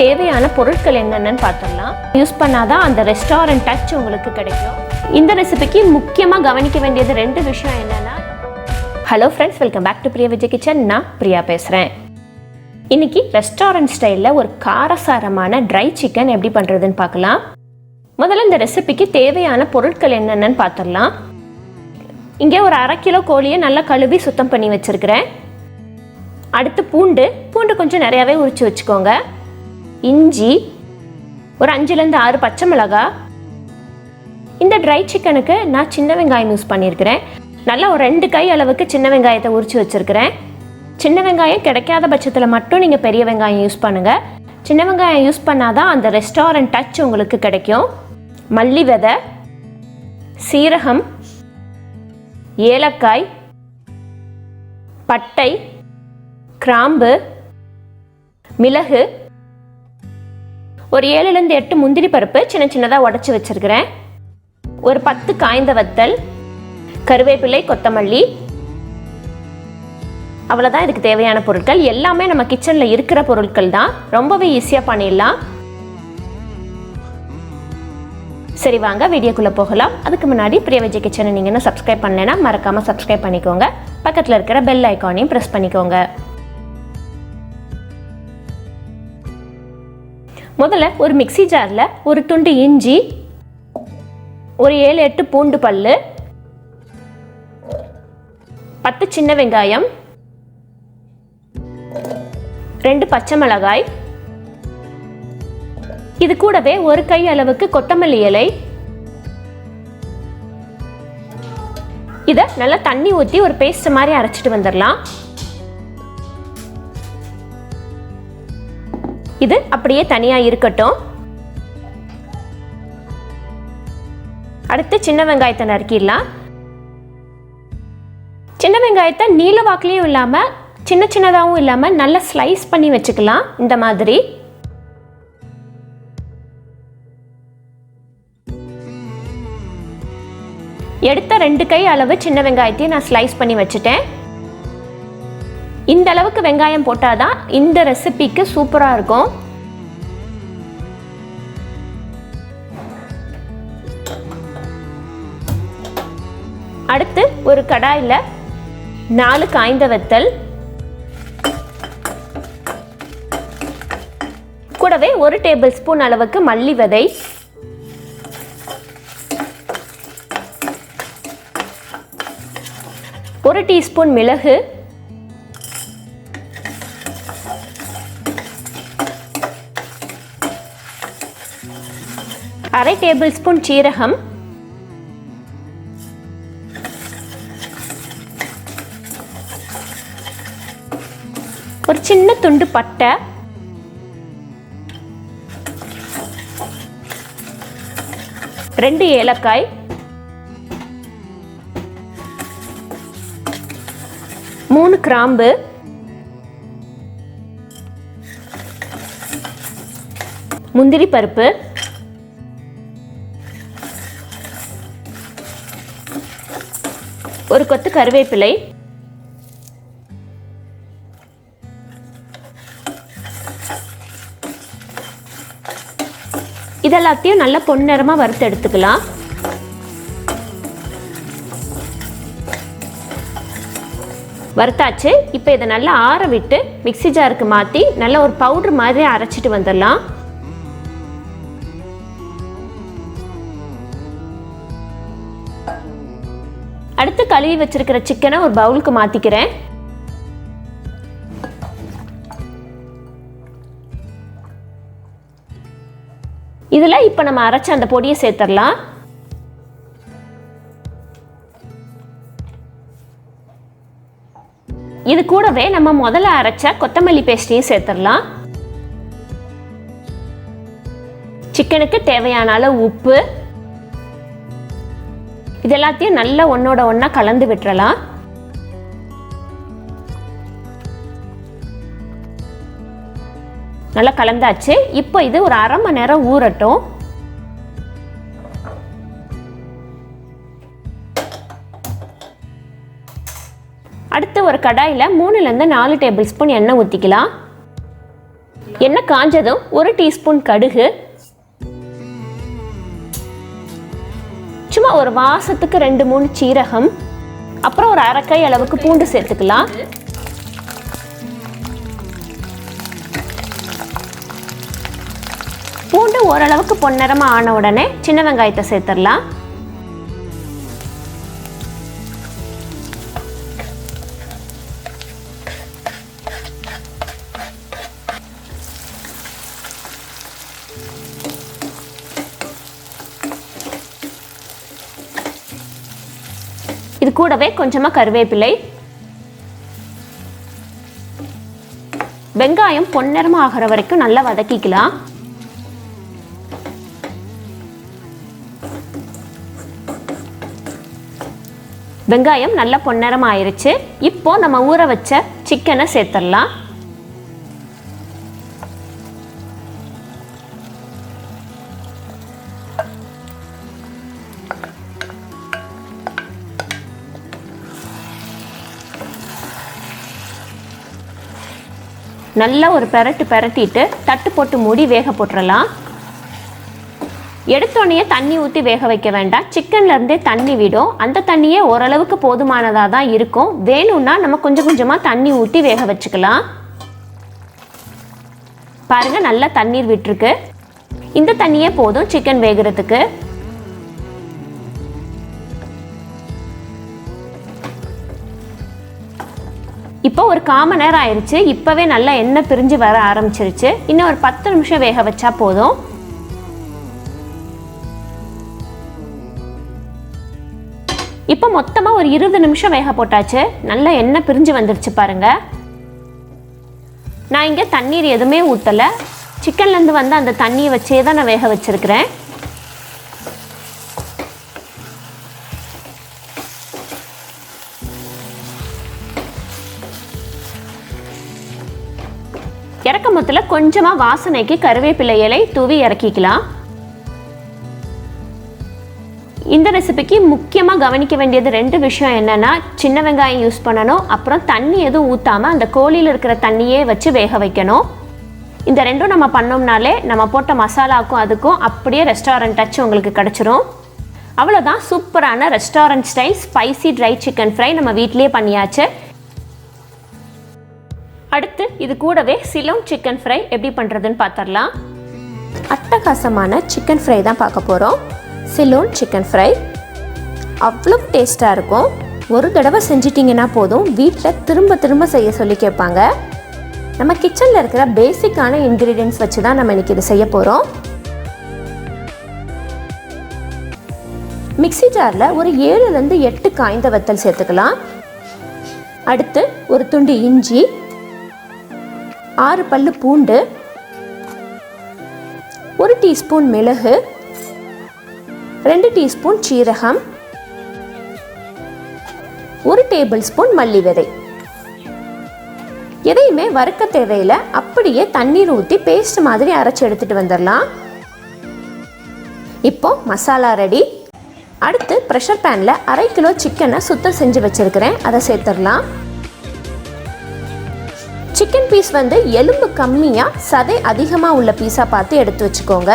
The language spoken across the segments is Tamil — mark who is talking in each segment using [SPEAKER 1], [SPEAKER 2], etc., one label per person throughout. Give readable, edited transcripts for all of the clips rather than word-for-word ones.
[SPEAKER 1] தேவையான பொருட்கள் என்னென்னு பார்த்துடலாம். யூஸ் பண்ணாதான் அந்த ரெஸ்டாரண்ட் டச் உங்களுக்கு கிடைக்கும். இந்த ரெசிபிக்கு முக்கியமாக கவனிக்க வேண்டியது 2 விஷயம் என்னென்னா, hello friends, welcome back to Priya kitchen. நான் பிரியா பேசுகிறேன். இன்றைக்கி ரெஸ்டாரண்ட் ஸ்டைலில் ஒரு காரசாரமான ட்ரை சிக்கன் எப்படி பண்ணுறதுன்னு பார்க்கலாம். முதல்ல இந்த ரெசிபிக்கு தேவையான பொருட்கள் என்னென்னு பார்த்துடலாம். இங்கே ஒரு 1/2 கிலோ கோழியை நல்லா கழுவி சுத்தம் பண்ணி வச்சுருக்கிறேன். அடுத்து பூண்டு கொஞ்சம் நிறையாவே உரித்து வச்சுக்கோங்க. இஞ்சி ஒரு 5லேருந்து 6 பச்சை மிளகாய். இந்த ட்ரை சிக்கனுக்கு நான் சின்ன வெங்காயம் யூஸ் பண்ணியிருக்கிறேன். நல்லா ஒரு 2 கை அளவுக்கு சின்ன வெங்காயத்தை உரித்து வச்சுருக்கிறேன். சின்ன வெங்காயம் கிடைக்காத பட்சத்தில் மட்டும் நீங்கள் பெரிய வெங்காயம் யூஸ் பண்ணுங்கள். சின்ன வெங்காயம் யூஸ் பண்ணாதான் அந்த ரெஸ்டாரண்ட் டச் உங்களுக்கு கிடைக்கும். மல்லி விதை, சீரகம், ஏலக்காய், பட்டை, கிராம்பு, மிளகு, ஒரு 7லேருந்து 8 முந்திரி பருப்பு சின்ன சின்னதாக உடச்சி வச்சுருக்கிறேன். ஒரு 10 காய்ந்த வத்தல், கருவேப்பிலை, கொத்தமல்லி. அவ்வளோதான் இதுக்கு தேவையான பொருட்கள். எல்லாமே நம்ம கிச்சனில் இருக்கிற பொருட்கள் தான். ரொம்பவே ஈஸியாக பண்ணிடலாம். சரி, வாங்க வீடியோக்குள்ளே போகலாம். அதுக்கு முன்னாடி பிரியா விஜய் கிச்சனை நீங்கள் இன்னும் சப்ஸ்கிரைப் பண்ணலைன்னா மறக்காமல் சப்ஸ்கிரைப் பண்ணிக்கோங்க. பக்கத்தில் இருக்கிற பெல் ஐக்கானையும் ப்ரெஸ் பண்ணிக்கோங்க. முதல்ல ஒரு மிக்ஸி ஜாரில் ஒரு துண்டு இஞ்சி, ஒரு 7-8 பூண்டு பல்லு, 10 சின்ன வெங்காயம், 2 பச்சை மிளகாய், இது கூடவே ஒரு கை அளவுக்கு கொத்தமல்லி இலை. இதை நல்லா தண்ணி ஊற்றி ஒரு பேஸ்ட் மாதிரி அரைச்சிட்டு வந்துடலாம். இது அப்படியே தனியாக இருக்கட்டும். அடுத்து சின்ன வெங்காயத்தை நறுக்கிடலாம். சின்ன வெங்காயத்தை நீல வாக்குலையும் இல்லாமல் சின்ன சின்னதாகவும் இல்லாமல் நல்லா ஸ்லைஸ் பண்ணி வச்சுக்கலாம். இந்த மாதிரி எடுத்த 2 கை அளவு சின்ன வெங்காயத்தையும் நான் ஸ்லைஸ் பண்ணி வச்சுட்டேன். இந்த அளவுக்கு வெங்காயம் போட்டாதான் இந்த ரெசிபிக்கு சூப்பராக இருக்கும். அடுத்து ஒரு கடாயில் 4 காய்ந்த வத்தல், கூடவே 1 டேபிள் ஸ்பூன் அளவுக்கு மல்லி விதை, ஒரு டீஸ்பூன் மிளகு, 1/2 டேபிள் ஸ்பூன் சீரகம், ஒரு சின்ன துண்டு பட்டை, ரெண்டு ஏலக்காய், மூணு கிராம்பு, முந்திரி பருப்பு, ஒரு கொத்து கருவேப்பிலை, இதெல்லாத்தையும் நல்ல பொன்னிறமா வறுத்து எடுத்துக்கலாம். வறுத்தாச்சு. இப்போ இதை நல்லா ஆற விட்டு மிக்ஸி ஜாருக்கு மாற்றி நல்ல ஒரு பவுடர் மாதிரி அரைச்சிட்டு வந்துடலாம். அடுத்து கழுவி வச்சிருக்கிற சிக்கனை ஒரு பவுலுக்கு மாற்றிக்கிறேன். இதில் இப்போ நம்ம அரைச்ச அந்த பொடியை சேர்த்துடலாம். இது கூடவே நம்ம முதல்ல அரைச்ச கொத்தமல்லி பேஸ்ட்டையும் சேர்த்துடலாம். சிக்கனுக்கு தேவையான அளவு உப்பு, இது எல்லாத்தையும் நல்லா ஒன்னோட ஒன்றா கலந்து விட்டுறலாம். நல்லா கலந்தாச்சு. இப்போ இது ஒரு 1/2 மணி நேரம் ஊறட்டும். அடுத்து ஒரு கடாயில் 3லேருந்து 4 டேபிள் ஸ்பூன் எண்ணெய் ஊற்றிக்கலாம். எண்ணெய் காஞ்சதும் 1 டீஸ்பூன் கடுகு, சும்மா ஒரு வாசத்துக்கு 2-3 சீரகம், அப்புறம் ஒரு அரை கை அளவுக்கு பூண்டு சேர்த்துக்கலாம். பூண்டு ஓரளவுக்கு பொன்னிறமா ஆன உடனே சின்ன வெங்காயத்தை சேர்த்துடலாம். இது கூடவே கொஞ்சமா கருவேப்பிலை. வெங்காயம் பொன்னிறமா ஆகிற வரைக்கும் நல்லா வதக்கிக்கலாம். வெங்காயம் நல்லா பொன்னிறமா ஆயிருச்சு. இப்போ நம்ம ஊற வச்ச சிக்கனை சேர்த்துடலாம். நல்லா ஒரு பெரட்டிட்டு தட்டு போட்டு மூடி வேக போட்டுடலாம். எடுத்தோடனே தண்ணி ஊற்றி வேக வைக்க வேண்டாம். சிக்கன்ல இருந்தே தண்ணி விடும். அந்த தண்ணியே ஓரளவுக்கு போதுமானதாக தான் இருக்கும். வேணும்னா நம்ம கொஞ்சம் கொஞ்சமாக தண்ணி ஊற்றி வேக வச்சுக்கலாம். பாருங்க, நல்லா தண்ணீர் விட்டுருக்கு. இந்த தண்ணியே போதும் சிக்கன் வேகிறதுக்கு. இப்போ ஒரு 1/4 மணி நேரம் ஆயிடுச்சு. இப்போவே நல்லா எண்ணெய் பிரிஞ்சு வர ஆரம்பிச்சிருச்சு. இன்னும் ஒரு 10 நிமிஷம் வேக வச்சா போதும். இப்போ மொத்தமாக ஒரு 20 நிமிஷம் வேக போட்டாச்சு. நல்லா எண்ணெய் பிரிஞ்சு வந்துருச்சு பாருங்க. நான் இங்கே தண்ணீர் எதுவுமே ஊற்றலை. சிக்கன்லேருந்து வந்து அந்த தண்ணியை வச்சே தான் நான் வேக வச்சிருக்கிறேன். இறக்கமத்தில் கொஞ்சமாக வாசனைக்கு கருவேப்பிலை இலை தூவி இறக்கிக்கலாம். இந்த ரெசிபிக்கு முக்கியமாக கவனிக்க வேண்டியது 2 விஷயம் என்னென்னா, சின்ன வெங்காயம் யூஸ் பண்ணணும், அப்புறம் தண்ணி எதுவும் ஊற்றாமல் அந்த கோழியில் இருக்கிற தண்ணியே வச்சு வேக வைக்கணும். இந்த 2ம் நம்ம பண்ணோம்னாலே நம்ம போட்ட மசாலாவுக்கும் அதுக்கும் அப்படியே ரெஸ்டாரண்ட் டச் உங்களுக்கு கிடச்சிரும். அவ்வளோதான், சூப்பரான restaurant style spicy try chicken fry நம்ம வீட்டிலேயே பண்ணியாச்சு. அடுத்து இது கூடவே சிலோன் சிக்கன் ஃப்ரை எப்படி பண்ணுறதுன்னு பார்த்துடலாம். அட்டகாசமான சிக்கன் ஃப்ரை தான் பார்க்க போகிறோம். சிலோன் சிக்கன் ஃப்ரை அவ்வளோ டேஸ்ட்டாக இருக்கும். ஒரு தடவை செஞ்சிட்டிங்கன்னா போதும், வீட்டில் திரும்ப திரும்ப செய்ய சொல்லி கேட்பாங்க. நம்ம கிச்சனில் இருக்கிற பேசிக்கான இன்க்ரீடியன்ட்ஸ் வச்சு தான் நம்ம இன்றைக்கி இது செய்ய போகிறோம். மிக்ஸி ஜாரில் ஒரு 7லேருந்து 8 காய்ந்த வத்தல் சேர்த்துக்கலாம். அடுத்து ஒரு துண்டு இஞ்சி, 6 பல்லு பூண்டு, 1 டீஸ்பூன் மிளகு, 2 டீஸ்பூன் சீரகம், 1 டேபிள் ஸ்பூன் மல்லி விதை. எதையுமே வறுக்க தேவையில்லை, அப்படியே தண்ணீர் ஊற்றி பேஸ்ட் மாதிரி அரைச்சி எடுத்துட்டு வந்துடலாம். இப்போ மசாலா ரெடி. அடுத்து ப்ரெஷர் பேனில் 1/2 கிலோ சிக்கனை சுத்தம் செஞ்சு வச்சிருக்கிறேன், அதை சேர்த்துடலாம். சிக்கன் பீஸ் வந்து எலும்பு கம்மியாக சதை அதிகமாக உள்ள பீஸாக பார்த்து எடுத்து வச்சுக்கோங்க.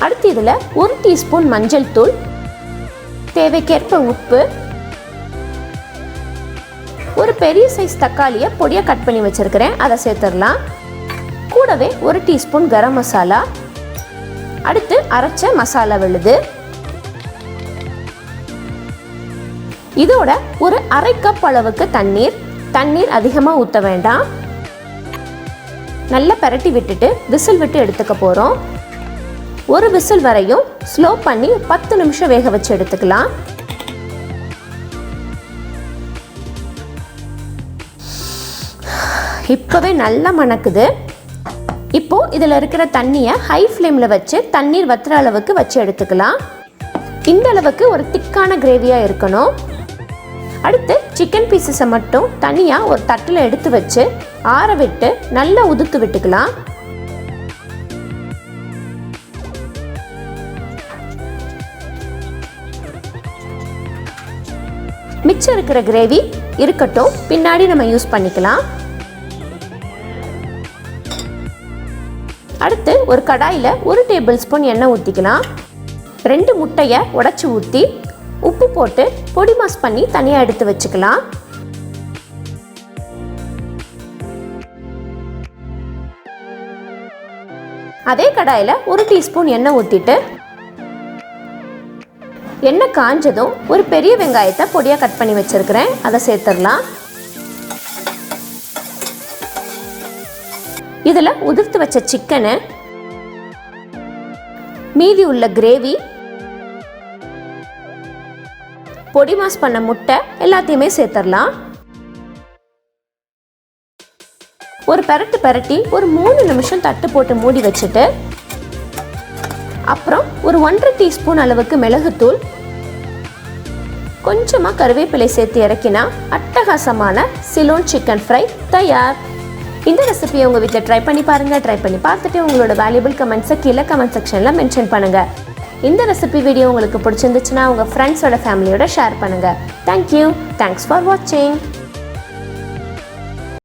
[SPEAKER 1] அடுத்து இதில் 1 டீஸ்பூன் மஞ்சள் தூள், தேவைக்கேற்ப உப்பு, ஒரு பெரிய சைஸ் தக்காளியை பொடியாக கட் பண்ணி வச்சிருக்கிறேன், அதை சேர்த்துடலாம். கூடவே 1 டீஸ்பூன் கரம் மசாலா, அடுத்து அரைச்ச மசாலா விழுது, இதோட ஒரு 1/2 கப் அளவுக்கு தண்ணீர் அதிகமாக ஊற்ற வேண்டாம். நல்லா பரட்டி விட்டுட்டு விசில் விட்டு எடுத்துக்க போகிறோம். ஒரு விசில் வரையும் ஸ்லோ பண்ணி 10 நிமிஷம் வேக வச்சு எடுத்துக்கலாம். இப்போவே நல்லா மணக்குது. இப்போ இதில் இருக்கிற தண்ணியை ஹை ஃப்ளேமில் வச்சு தண்ணீர் வத்துற அளவுக்கு வச்சு எடுத்துக்கலாம். இந்த அளவுக்கு ஒரு திக்கான கிரேவியாக இருக்கணும். அடுத்து சிக்கன் பீசஸை மட்டும் தனியாக ஒரு தட்டில் எடுத்து வச்சு ஆற விட்டு நல்லா உதுத்து விட்டுக்கலாம். மிச்சம் இருக்கிற கிரேவி இருக்கட்டும், பின்னாடி நம்ம யூஸ் பண்ணிக்கலாம். அடுத்து ஒரு கடாயில் 1 டேபிள் ஸ்பூன் எண்ணெய் ஊற்றிக்கலாம். 2 முட்டையை உடைச்சி ஊற்றி உப்பு போட்டு பொடி மாஸ் பண்ணி தனியாக எடுத்து வச்சுக்கலாம். அதே கடாயில் 1 டீஸ்பூன் எண்ணெய் ஊற்றிட்டு எண்ணெய் காஞ்சதும் ஒரு பெரிய வெங்காயத்தை பொடியாக கட் பண்ணி வச்சிருக்கிறேன், அதை சேர்த்துடலாம். இதில் உதிர்த்து வச்ச சிக்கனை, மீதி உள்ள கிரேவி, பொடி மாஸ் பண்ண முட்டை எல்லாத்தையுமே சேர்த்துடலாம். ஒரு பெரட்டி ஒரு 3 நிமிஷம் தட்டு போட்டு மூடி வச்சுட்டு அப்புறம் ஒரு 1.5 டீஸ்பூன் அளவுக்கு மிளகுத்தூள், கொஞ்சமாக கருவேப்பிலை சேர்த்து இறக்கினா அட்டகாசமான சிலோன் சிக்கன் ஃப்ரை தயார். இந்த ரெசிபியை உங்கள் வீட்டில் ட்ரை பண்ணி பாருங்கள். ட்ரை பண்ணி பார்த்துட்டு உங்களோட வேல்யூபிள் கமெண்ட்ஸை கீழே கமெண்ட் செக்ஷனில் மென்ஷன் பண்ணுங்கள். இந்த ரெசிபி வீடியோ உங்களுக்கு பிடிச்சிருந்துச்சுன்னா உங்கள் ஃப்ரெண்ட்ஸோட ஃபேமிலியோட ஷேர் பண்ணுங்கள். தேங்க்யூ. தேங்க்ஸ் ஃபார் வாட்சிங்.